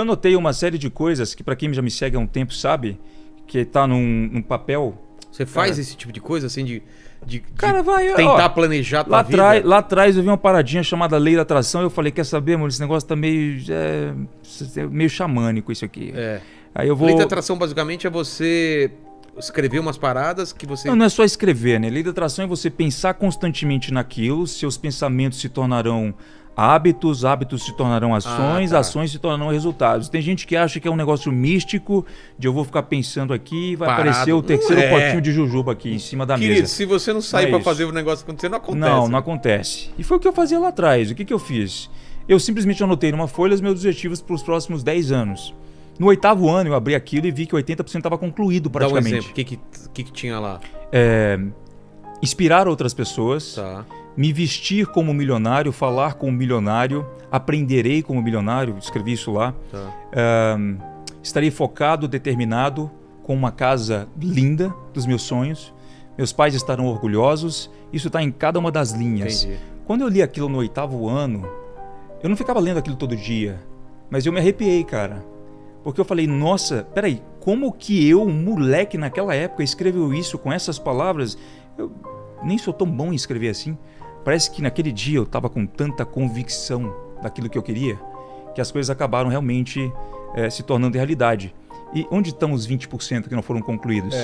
Eu anotei uma série de coisas que, para quem já me segue há um tempo, sabe, que tá num papel. Você faz esse tipo de coisa, assim, de Cara, vai, tentar planejar a tua vida? Lá atrás eu vi uma paradinha chamada Lei da Atração e eu falei, quer saber, amor, esse negócio tá meio xamânico isso aqui. Aí eu vou... Lei da Atração, basicamente, é você escrever umas paradas que você... Não é só escrever, né? Lei da Atração é você pensar constantemente naquilo, seus pensamentos se tornarão hábitos, hábitos se tornarão ações, ações se tornarão resultados. Tem gente que acha que é um negócio místico, de eu vou ficar pensando aqui e vai aparecer o terceiro potinho de jujuba aqui em cima da mesa. Se você não sair para fazer o negócio acontecer, não acontece. Não acontece. E foi o que eu fazia lá atrás. O que eu fiz? Eu simplesmente anotei numa folha os meus objetivos para os próximos 10 anos. No 8º ano eu abri aquilo e vi que 80% estava concluído praticamente. Dá um exemplo, o que tinha lá? Inspirar outras pessoas, me vestir como milionário, falar como milionário, aprenderei como milionário, escrevi isso lá. Estarei focado, determinado, com uma casa linda dos meus sonhos. Meus pais estarão orgulhosos. Isso está em cada uma das linhas. Entendi. Quando eu li aquilo no 8º ano, eu não ficava lendo aquilo todo dia, mas eu me arrepiei, cara. Porque eu falei, nossa, peraí, como que eu, um moleque naquela época, escreveu isso com essas palavras? Eu nem sou tão bom em escrever assim. Parece que naquele dia eu estava com tanta convicção daquilo que eu queria, que as coisas acabaram realmente se tornando realidade. E onde estão os 20% que não foram concluídos?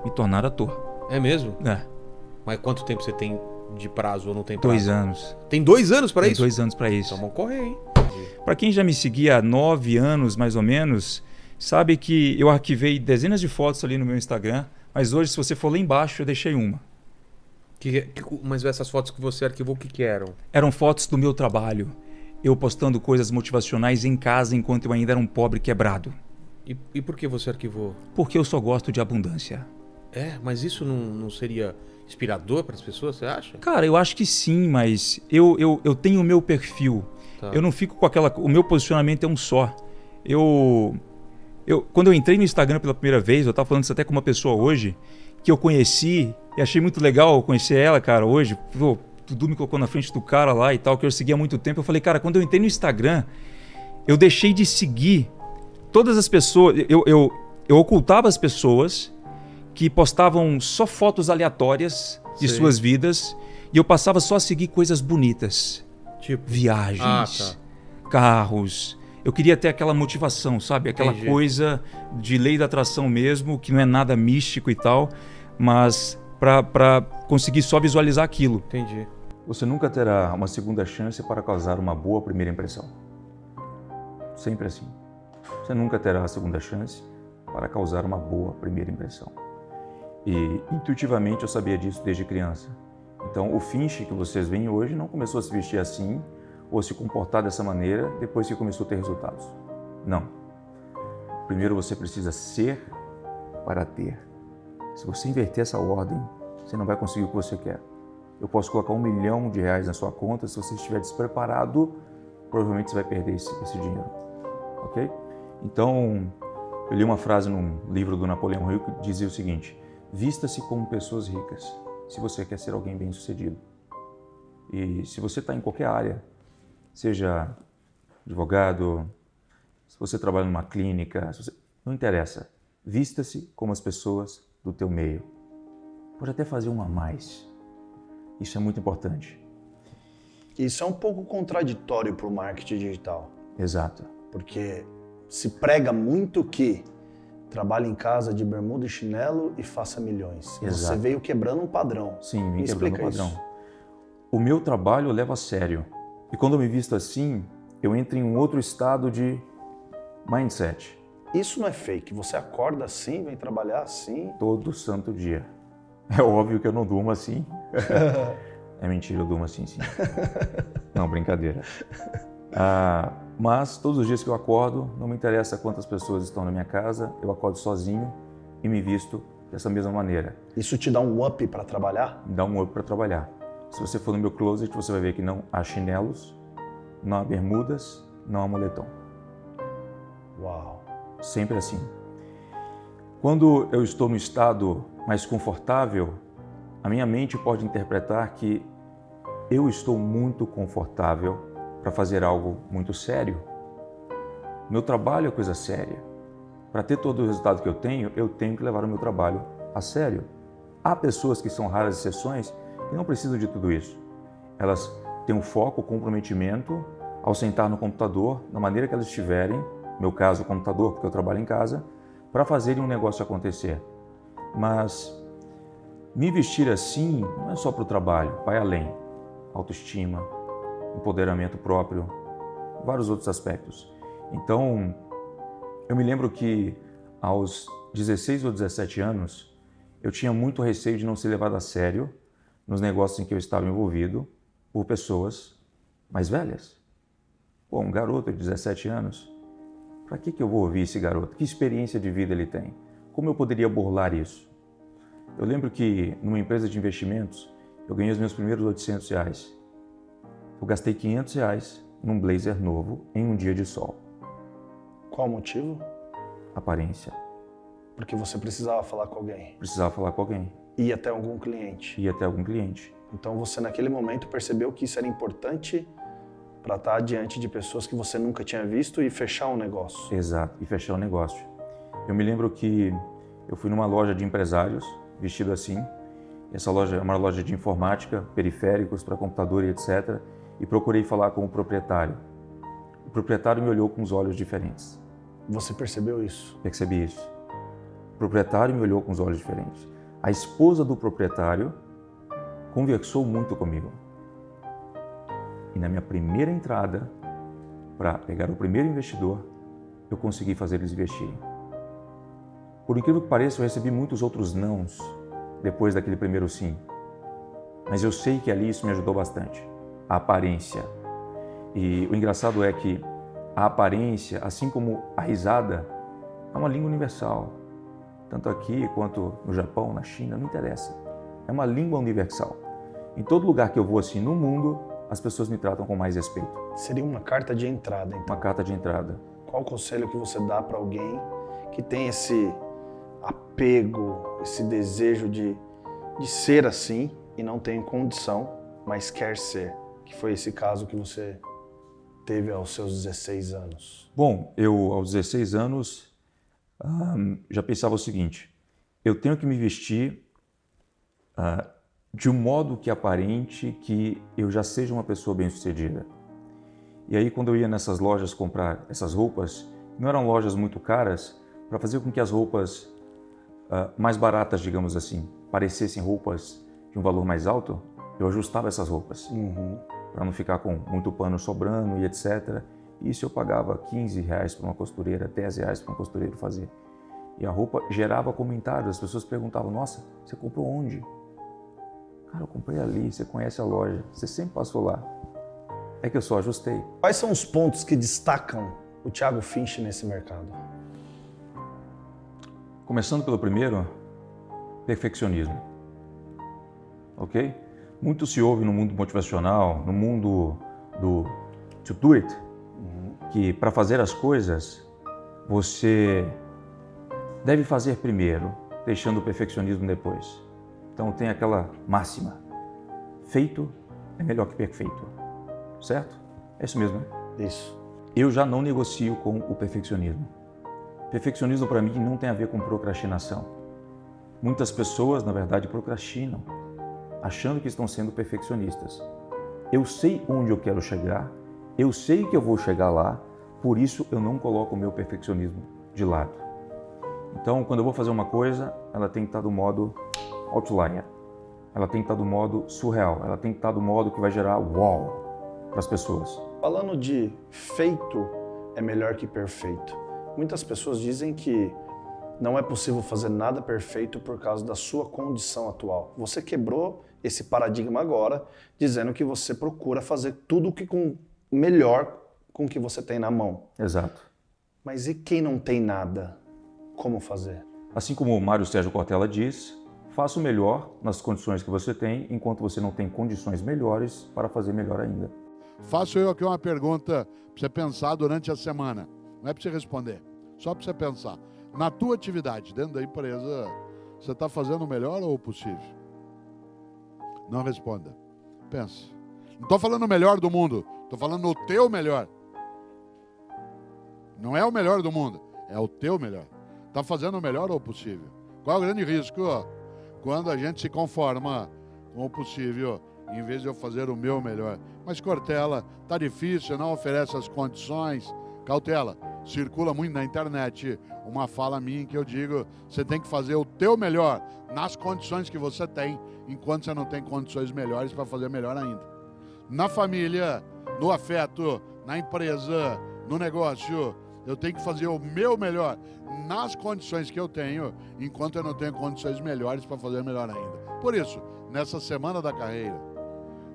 Me tornaram ator. É mesmo? Mas quanto tempo você tem de prazo ou não tem prazo? 2 anos. Tem 2 anos para isso? 2 anos para isso. Então vamos correr, hein? Para quem já me seguia há 9 anos, mais ou menos, sabe que eu arquivei dezenas de fotos ali no meu Instagram, mas hoje, se você for lá embaixo, eu deixei uma. Mas essas fotos que você arquivou, o que eram? Eram fotos do meu trabalho. Eu postando coisas motivacionais em casa enquanto eu ainda era um pobre quebrado. E por que você arquivou? Porque eu só gosto de abundância. Mas isso não seria inspirador para as pessoas, você acha? Cara, eu acho que sim, mas eu tenho o meu perfil. Eu não fico com aquela... O meu posicionamento é um só. Quando eu entrei no Instagram pela primeira vez, eu estava falando isso até com uma pessoa hoje, que eu conheci, e achei muito legal conhecer ela, cara, hoje. Tudo me colocou na frente do cara lá e tal, que eu seguia há muito tempo. Eu falei, cara, quando eu entrei no Instagram, eu deixei de seguir todas as pessoas... Eu ocultava as pessoas que postavam só fotos aleatórias de suas vidas, e eu passava só a seguir coisas bonitas. Tipo viagens, carros. Eu queria ter aquela motivação, sabe? Aquela coisa de lei da atração mesmo, que não é nada místico e tal, mas para conseguir só visualizar aquilo. Entendi. Você nunca terá uma segunda chance para causar uma boa primeira impressão. Sempre assim. Você nunca terá a segunda chance para causar uma boa primeira impressão. E intuitivamente eu sabia disso desde criança. Então o Finch que vocês veem hoje não começou a se vestir assim ou se comportar dessa maneira depois que começou a ter resultados. Não. Primeiro você precisa ser para ter. Se você inverter essa ordem, você não vai conseguir o que você quer. Eu posso colocar R$1 milhão na sua conta, se você estiver despreparado, provavelmente você vai perder esse dinheiro. Ok? Então, eu li uma frase num livro do Napoleão Hill que dizia o seguinte: vista-se como pessoas ricas, se você quer ser alguém bem-sucedido. E se você está em qualquer área, seja advogado, se você trabalha numa clínica, não interessa. Vista-se como as pessoas do teu meio. Pode até fazer um a mais. Isso é muito importante. Isso é um pouco contraditório para o marketing digital. Exato. Porque se prega muito que trabalhe em casa de bermuda e chinelo e faça milhões. Exato. Você veio quebrando um padrão. Sim, vim quebrando um padrão. Isso. O meu trabalho eu levo a sério. E quando eu me visto assim, eu entro em um outro estado de mindset. Isso não é fake. Você acorda assim, vem trabalhar assim. Todo santo dia. É óbvio que eu não durmo assim. É mentira, eu durmo assim, sim. Não, brincadeira. Mas todos os dias que eu acordo, não me interessa quantas pessoas estão na minha casa, eu acordo sozinho e me visto dessa mesma maneira. Isso te dá um up para trabalhar? Me dá um up para trabalhar. Se você for no meu closet, você vai ver que não há chinelos, não há bermudas, não há moletom. Uau! Sempre assim. Quando eu estou no estado mais confortável, a minha mente pode interpretar que eu estou muito confortável para fazer algo muito sério. Meu trabalho é coisa séria. Para ter todo o resultado que eu tenho que levar o meu trabalho a sério. Há pessoas que são raras exceções que não precisam de tudo isso. Elas têm um foco, comprometimento ao sentar no computador, da maneira que elas estiverem, no meu caso, o computador, porque eu trabalho em casa, para fazerem um negócio acontecer. Mas me vestir assim não é só para o trabalho, vai além. Autoestima, empoderamento próprio, vários outros aspectos. Então, eu me lembro que aos 16 ou 17 anos, eu tinha muito receio de não ser levado a sério nos negócios em que eu estava envolvido por pessoas mais velhas. Pô, um garoto de 17 anos, para que eu vou ouvir esse garoto? Que experiência de vida ele tem? Como eu poderia burlar isso? Eu lembro que numa empresa de investimentos, eu ganhei os meus primeiros R$800. Eu gastei R$500 num blazer novo em um dia de sol. Qual o motivo? Aparência. Porque você precisava falar com alguém. Precisava falar com alguém. Ir até algum cliente. Ir até algum cliente. Então você naquele momento percebeu que isso era importante para estar diante de pessoas que você nunca tinha visto e fechar um negócio. Exato, e fechar um negócio. Eu me lembro que eu fui numa loja de empresários, vestido assim. Essa loja é uma loja de informática, periféricos para computador e etc. E procurei falar com o proprietário. O proprietário me olhou com os olhos diferentes. Você percebeu isso? Percebi isso. O proprietário me olhou com os olhos diferentes. A esposa do proprietário conversou muito comigo. E na minha primeira entrada, para pegar o primeiro investidor, eu consegui fazer eles investirem. Por incrível que pareça, eu recebi muitos outros nãos depois daquele primeiro sim. Mas eu sei que ali isso me ajudou bastante. A aparência. E o engraçado é que a aparência, assim como a risada, é uma língua universal. Tanto aqui quanto no Japão, na China, não interessa. É uma língua universal. Em todo lugar que eu vou assim no mundo, as pessoas me tratam com mais respeito. Seria uma carta de entrada, então. Uma carta de entrada. Qual o conselho que você dá para alguém que tem esse apego, esse desejo de ser assim e não tem condição, mas quer ser? Que foi esse caso que você teve aos seus 16 anos. Bom, eu aos 16 anos já pensava o seguinte: eu tenho que me vestir de um modo que aparente que eu já seja uma pessoa bem-sucedida. E aí, quando eu ia nessas lojas comprar essas roupas, não eram lojas muito caras, para fazer com que as roupas mais baratas, digamos assim, parecessem roupas de um valor mais alto, eu ajustava essas roupas, para não ficar com muito pano sobrando e etc. Isso eu pagava R$15 para uma costureira, R$10 para um costureiro fazer. E a roupa gerava comentários, as pessoas perguntavam: nossa, você comprou onde? Cara, eu comprei ali, você conhece a loja, você sempre passou lá. É que eu só ajustei. Quais são os pontos que destacam o Thiago Finch nesse mercado? Começando pelo primeiro, perfeccionismo. Ok? Muito se ouve no mundo motivacional, no mundo do to do it, que para fazer as coisas, você deve fazer primeiro, deixando o perfeccionismo depois. Então tem aquela máxima: feito é melhor que perfeito. Certo? É isso mesmo, né? Isso. Eu já não negocio com o perfeccionismo. Perfeccionismo para mim não tem a ver com procrastinação. Muitas pessoas, na verdade, procrastinam, achando que estão sendo perfeccionistas. Eu sei onde eu quero chegar, eu sei que eu vou chegar lá, por isso eu não coloco o meu perfeccionismo de lado. Então, quando eu vou fazer uma coisa, ela tem que estar do modo outlier, ela tem que estar do modo surreal, ela tem que estar do modo que vai gerar wow para as pessoas. Falando de feito é melhor que perfeito, muitas pessoas dizem que não é possível fazer nada perfeito por causa da sua condição atual. Você quebrou esse paradigma agora, dizendo que você procura fazer tudo que melhor com o que você tem na mão. Exato. Mas e quem não tem nada? Como fazer? Assim como o Mário Sérgio Cortella diz, faça o melhor nas condições que você tem, enquanto você não tem condições melhores para fazer melhor ainda. Faço eu aqui uma pergunta para você pensar durante a semana. Não é para você responder, só para você pensar. Na tua atividade, dentro da empresa, você está fazendo o melhor ou o possível? Não responda. Pensa. Não estou falando o melhor do mundo, estou falando o teu melhor. Não é o melhor do mundo, é o teu melhor. Está fazendo o melhor ou o possível? Qual é o grande risco quando a gente se conforma com o possível, em vez de eu fazer o meu melhor? Mas Cortella, tá difícil, não oferece as condições. Cautela, circula muito na internet uma fala minha em que eu digo: você tem que fazer o teu melhor nas condições que você tem, enquanto você não tem condições melhores para fazer melhor ainda. Na família, no afeto, na empresa, no negócio, eu tenho que fazer o meu melhor nas condições que eu tenho, enquanto eu não tenho condições melhores para fazer melhor ainda. Por isso, nessa semana da carreira,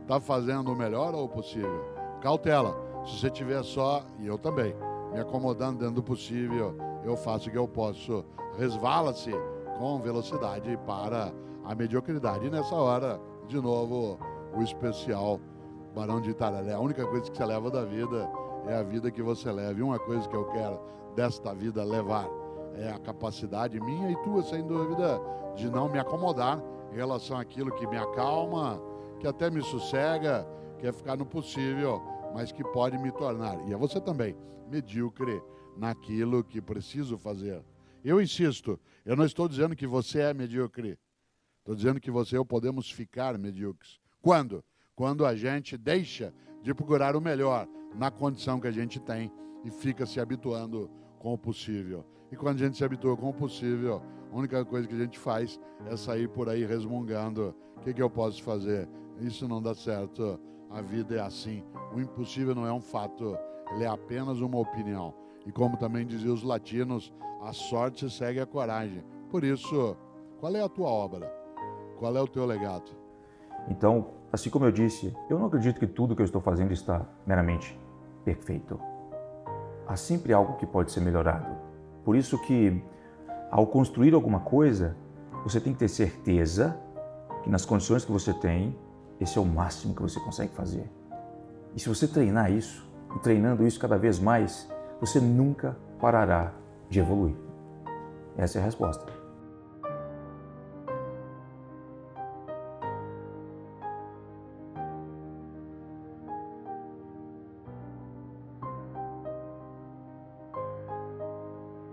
tá fazendo o melhor ou o possível? Cautela, se você tiver só, e eu também, me acomodando dentro do possível, eu faço o que eu posso. Resvala-se com velocidade para a mediocridade. E nessa hora, de novo, o especial Barão de Itararé. A única coisa que você leva da vida é a vida que você leva. E uma coisa que eu quero desta vida levar é a capacidade minha e tua, sem dúvida, de não me acomodar em relação àquilo que me acalma, que até me sossega, que é ficar no possível, mas que pode me tornar, e é você também, medíocre naquilo que preciso fazer. Eu insisto, eu não estou dizendo que você é medíocre, estou dizendo que você e eu podemos ficar medíocres. Quando? Quando a gente deixa de procurar o melhor na condição que a gente tem e fica se habituando com o possível. E quando a gente se habitua com o possível, a única coisa que a gente faz é sair por aí resmungando: o que eu posso fazer? Isso não dá certo, a vida é assim. O impossível não é um fato, ele é apenas uma opinião. E como também diziam os latinos, a sorte segue a coragem. Por isso, qual é a tua obra? Qual é o teu legado? Então, assim como eu disse, eu não acredito que tudo que eu estou fazendo está meramente perfeito. Há sempre algo que pode ser melhorado. Por isso que, ao construir alguma coisa, você tem que ter certeza que nas condições que você tem, esse é o máximo que você consegue fazer. E se você treinar isso, e treinando isso cada vez mais, você nunca parará de evoluir. Essa é a resposta.